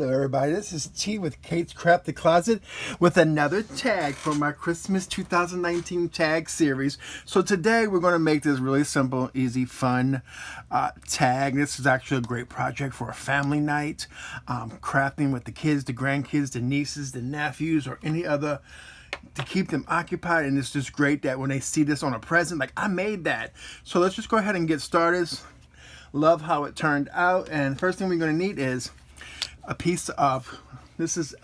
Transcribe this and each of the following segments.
Hello everybody, this is T with Kate's Crafted Closet with another tag for my Christmas 2019 tag series. So today we're going to make this really simple, easy, fun tag. This is actually a great project for a family night, crafting with the kids, the grandkids, the nieces, the nephews, or any other, to keep them occupied. And it's just great that when they see this on a present, like, I made that. So let's just go ahead and get started. Love how it turned out. And first thing we're going to need is a piece of, this is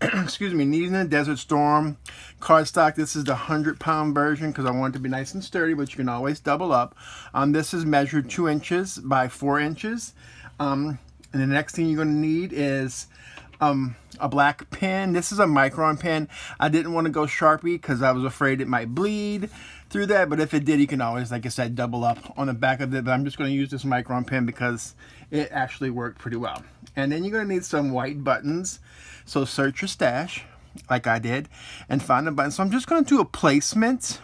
excuse me, Neenah Desert Storm cardstock. This is the 100-pound version because I want it to be nice and sturdy, but you can always double up. This is measured 2 inches by 4 inches. And the next thing you're going to need is a black pen. This is a Micron pen. I didn't want to go Sharpie because I was afraid it might bleed through that, but if it did, you can always, like I said, double up on the back of it. But I'm just going to use this Micron pen because it actually worked pretty well. And then you're going to need some white buttons. So search your stash, like I did, and find a button. So I'm just going to do a placement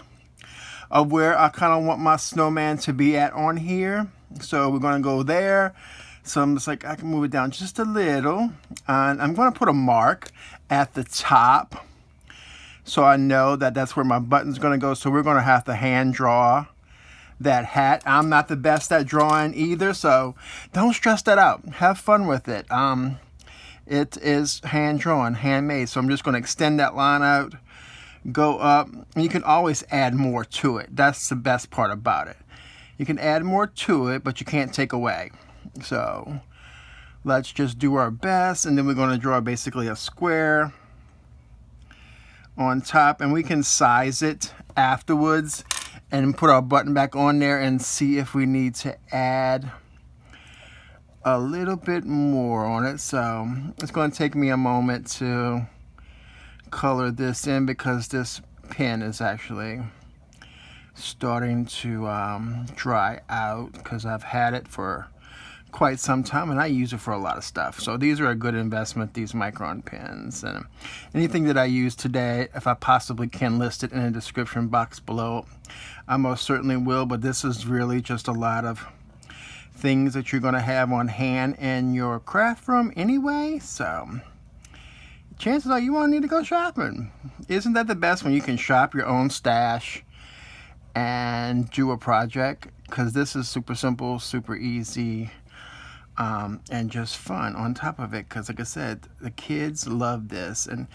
of where I kind of want my snowman to be at on here. So we're going to go there. So I'm just like, I can move it down just a little. And I'm going to put a mark at the top, so I know that that's where my button's going to go. So we're going to have to hand draw that hat. I'm not the best at drawing either, so don't stress that out. Have fun with it. It is hand drawn, handmade. So I'm just going to extend that line out, go up, and you can always add more to it. That's the best part about it. You can add more to it, but you can't take away. So let's just do our best, and then we're going to draw basically a square on top, and we can size it afterwards and put our button back on there and see if we need to add a little bit more on it. So it's going to take me a moment to color this in because this pen is actually starting to dry out because I've had it for quite some time and I use it for a lot of stuff. So these are a good investment, these Micron pens. And anything that I use today, if I possibly can, list it in the description box below. I most certainly will, but this is really just a lot of things that you're going to have on hand in your craft room anyway. So chances are you won't need to go shopping. Isn't that the best when you can shop your own stash and do a project? Because this is super simple, super easy, and just fun on top of it. Because like I said, the kids love this, and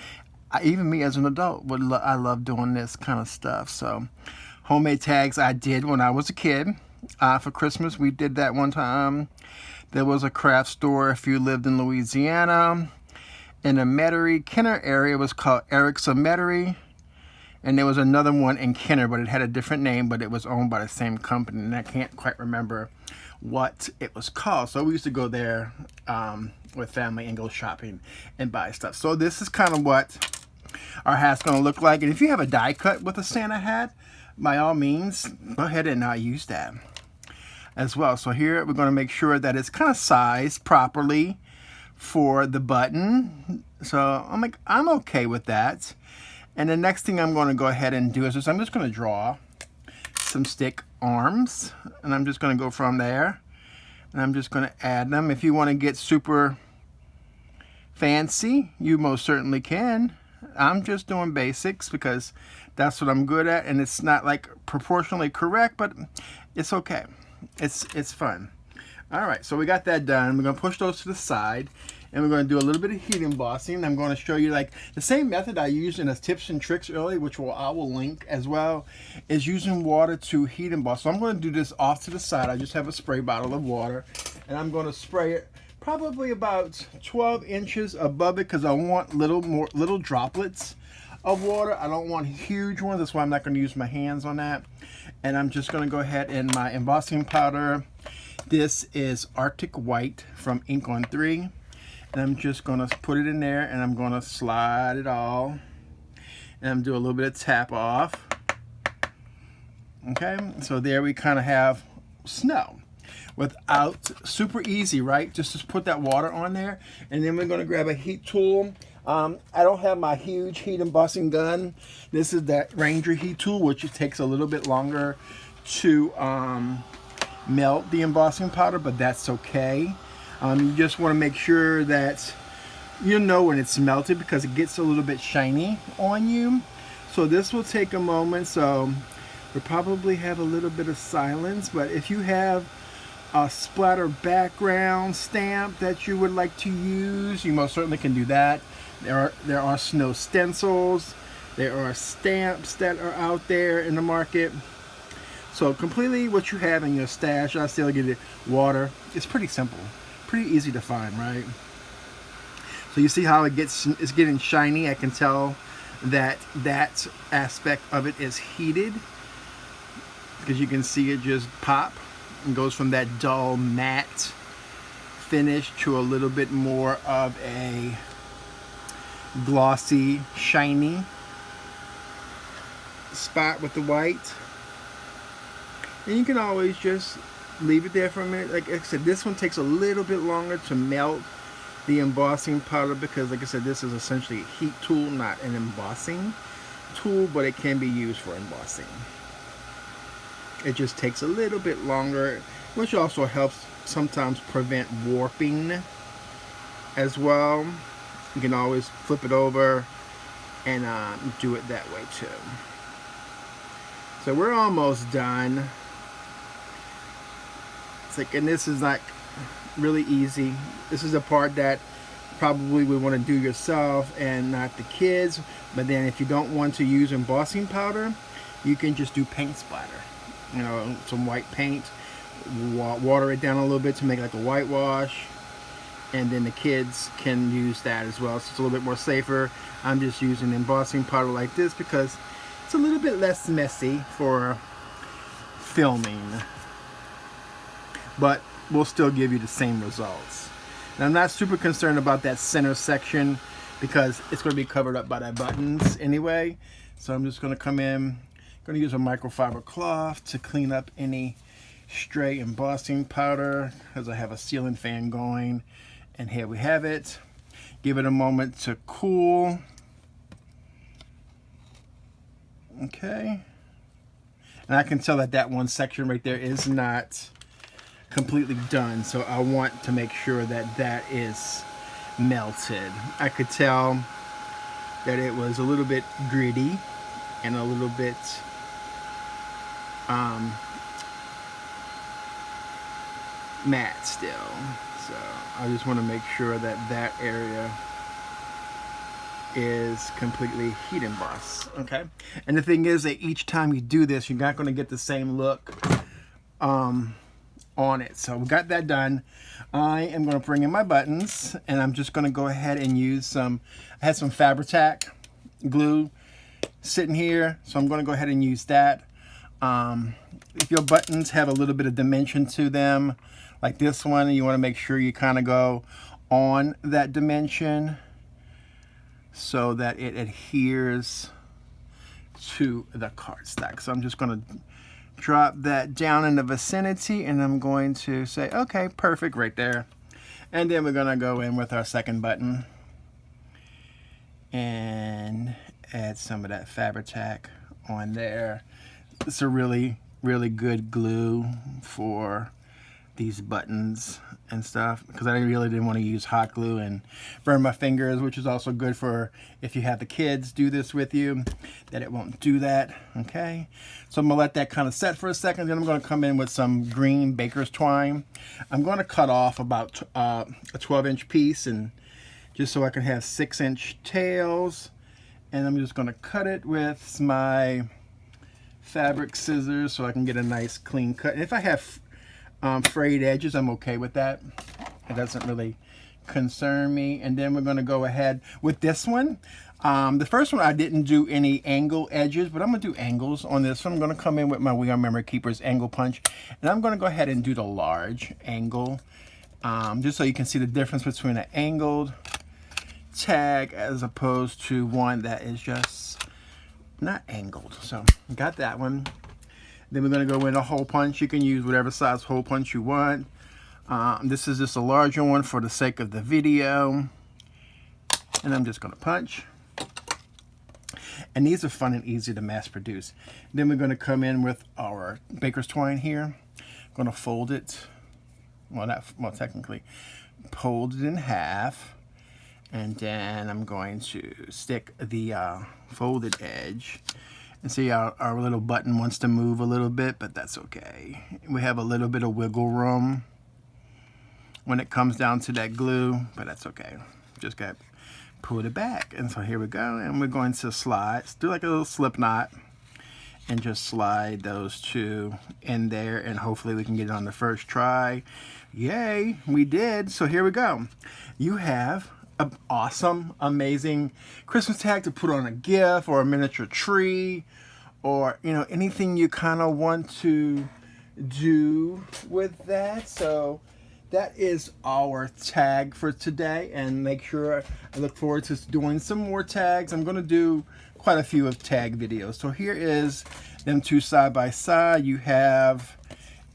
even me as an adult I love doing this kind of stuff. So homemade tags I did when I was a kid. For Christmas we did that one time. There was a craft store, if you lived in Louisiana, in the Metairie, Kenner area. It was called Eric's Metairie. And there was another one in Kenner, but it had a different name, but it was owned by the same company, and I can't quite remember what it was called. So we used to go there with family and go shopping and buy stuff. So this is kind of what our hat's going to look like. And if you have a die cut with a Santa hat, by all means, go ahead and use that as well. So here we're going to make sure that it's kind of sized properly for the button. So I'm okay with that. And the next thing I'm going to go ahead and do is I'm just going to draw some stick arms, and I'm just going to go from there, and I'm just going to add them. If you want to get super fancy, you most certainly can. I'm just doing basics because that's what I'm good at, and it's not like proportionally correct, but it's okay. It's fun. All right, so we got that done. We're going to push those to the side, and we're going to do a little bit of heat embossing. I'm going to show you like the same method I used in the tips and tricks earlier, which I will link as well, is using water to heat emboss. So I'm going to do this off to the side. I just have a spray bottle of water, and I'm going to spray it probably about 12 inches above it because I want little droplets of water. I don't want huge ones. That's why I'm not going to use my hands on that. And I'm just going to go ahead and my embossing powder. This is Arctic White from Ink on 3. And I'm just going to put it in there, and I'm going to slide it all. And I'm doing a little bit of tap off. Okay, so there we kind of have snow. Without, super easy, right? Just to put that water on there. And then we're going to grab a heat tool. I don't have my huge heat embossing gun. This is that Ranger heat tool, which it takes a little bit longer to melt the embossing powder, but that's okay. You just want to make sure that you'll know when it's melted because it gets a little bit shiny on you. So this will take a moment, so we'll probably have a little bit of silence, but if you have a splatter background stamp that you would like to use, you most certainly can do that. There are snow stencils, there are stamps that are out there in the market. So completely what you have in your stash, I still get it, water. It's pretty simple, pretty easy to find, right? So you see how it's getting shiny. I can tell that that aspect of it is heated because you can see it just pop and goes from that dull matte finish to a little bit more of a glossy, shiny spot with the white. And you can always just leave it there for a minute. Like I said, this one takes a little bit longer to melt the embossing powder because, like I said, this is essentially a heat tool, not an embossing tool, but it can be used for embossing. It just takes a little bit longer, which also helps sometimes prevent warping as well. You can always flip it over and do it that way too. So we're almost done. It's like, and this is like really easy. This is a part that probably we want to do yourself and not the kids. But then if you don't want to use embossing powder, you can just do paint splatter. You know, some white paint, water it down a little bit to make like a whitewash, and then the kids can use that as well. So it's a little bit more safer. I'm just using embossing powder like this because it's a little bit less messy for filming, but we'll still give you the same results. And I'm not super concerned about that center section because it's going to be covered up by the buttons anyway. So I'm just going to come in, going to use a microfiber cloth to clean up any stray embossing powder because I have a ceiling fan going. And here we have it. Give it a moment to cool. Okay. And I can tell that that one section right there is not completely done, so I want to make sure that that is melted. I could tell that it was a little bit gritty and a little bit matte still, so I just want to make sure that that area is completely heat embossed. Okay, and the thing is that each time you do this, you're not going to get the same look on it. So we got that done. I am going to bring in my buttons, and I'm just going to go ahead and use some, I had some Fabri-Tac glue sitting here, so I'm going to go ahead and use that. If your buttons have a little bit of dimension to them, like this one, you want to make sure you kind of go on that dimension so that it adheres to the cardstock. So I'm just going to drop that down in the vicinity, and I'm going to say, okay, perfect right there. And then we're going to go in with our second button and add some of that Fabri-Tac on there. It's a really, really good glue for these buttons and stuff because I really didn't want to use hot glue and burn my fingers, which is also good for if you have the kids do this with you, that it won't do that. Okay, so I'm gonna let that kind of set for a second. Then I'm going to come in with some green baker's twine. I'm going to cut off about a 12-inch piece, and just so I can have 6-inch tails, and I'm just going to cut it with my fabric scissors so I can get a nice clean cut. And if I have frayed edges, I'm okay with that. It doesn't really concern me. And then we're going to go ahead with this one. The first one I didn't do any angle edges, but I'm going to do angles on this one. I'm going to come in with my We Are Memory Keepers angle punch, and I'm going to go ahead and do the large angle, just so you can see the difference between an angled tag as opposed to one that is just not angled. So got that one. Then we're going to go in a hole punch. You can use whatever size hole punch you want. This is just a larger one for the sake of the video. And I'm just going to punch. And these are fun and easy to mass produce. Then we're going to come in with our baker's twine here. I'm going to fold it. Well, technically, fold it in half. And then I'm going to stick the folded edge. And see our little button wants to move a little bit, but that's okay. We have a little bit of wiggle room when it comes down to that glue, but that's okay. Just got to pull it back. And so here we go, and we're going to slide, do like a little slip knot, and just slide those two in there, and hopefully we can get it on the first try. Yay, we did. So here we go. You have an awesome, amazing Christmas tag to put on a gift or a miniature tree, or you know, anything you kind of want to do with that. So that is our tag for today, and make sure I look forward to doing some more tags. I'm going to do quite a few of tag videos. So here is them two side by side. You have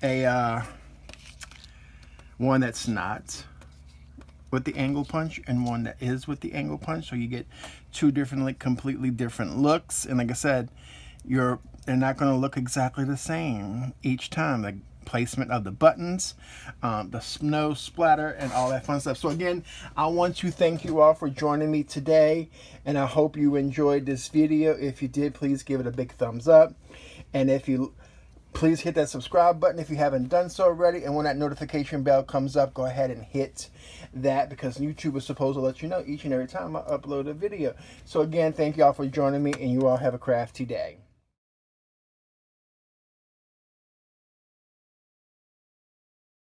a one that's not with the angle punch and one that is with the angle punch, so you get two different, like completely different looks. And like I said, they're not going to look exactly the same each time. The placement of the buttons, the snow splatter, and all that fun stuff. So again, I want to thank you all for joining me today, and I hope you enjoyed this video. If you did, please give it a big thumbs up, and if you please hit that subscribe button if you haven't done so already. And when that notification bell comes up, go ahead and hit that, because YouTube is supposed to let you know each and every time I upload a video. So again, thank you all for joining me, and you all have a crafty day.